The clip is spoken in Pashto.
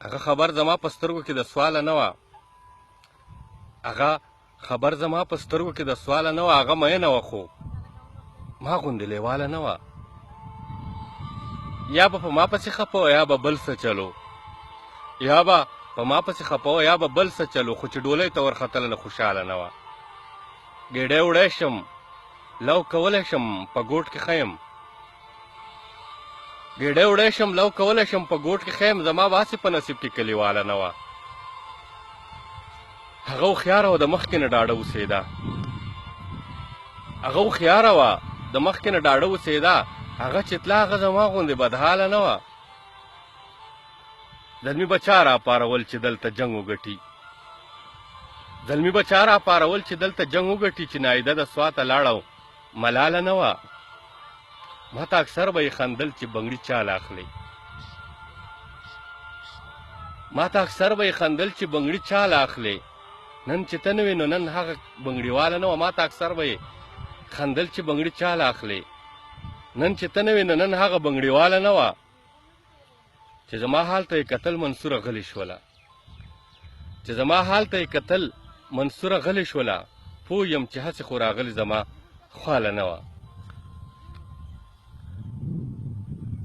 هغه خبر زما په سترګو کې د سواله نه وه، هغه خبر زما په سترګو کې د سواله نه وه، هغه مینه وه خو ما غوندې لیواله نه وه. یا به په ما پسې خفه وه یا به بل څه چلو، یا به په ما پسې خفه وه یا به بل څه چلو، خو چې ډولۍ ته ورختله نه خوشحاله نه وه. ګېډۍ وړی شم لو کولی شم په ګوټ کې ښه یم، ګېډۍ وړی شم لو کولی شم په ګوټ کې ښه یم، زما به هسې په نصیب کې کلیواله نه وه. هغه هوښیاره وه د مخکې نه ډاډه اوسېده، هغه هوښیاره وه د مخکې نه ډاډه اوسېده، هغه چې تله هغه زما غوندې بدحاله نه وه. زلمي به چا راپارول چې دلته جنګ وګټي، زلمي به چا راپارول چې دلته جنګ وګټي، چې نایده د سواته لاړه ملاله نه وه. ما ته اکثر به یې خندل چې بنګړي چاله اخلي، ما ته اکثر به یې خندل چې بنګړي چاله اخلي، نن چې ته نه وې نو نن هغه بنګړیواله نه وه. ما ته اکثر به یې خندل چې بنګړي چاله اخلي، نن چې ته نه وې نو نن هغه بنګړیواله نه وه. چې زما حال ته یې کتل منصوره غلې شوله، چې زما حال ته یې کتل منصوره غلې شوله، پوه یم چې هسې خو راغلې زما خواله نه وه.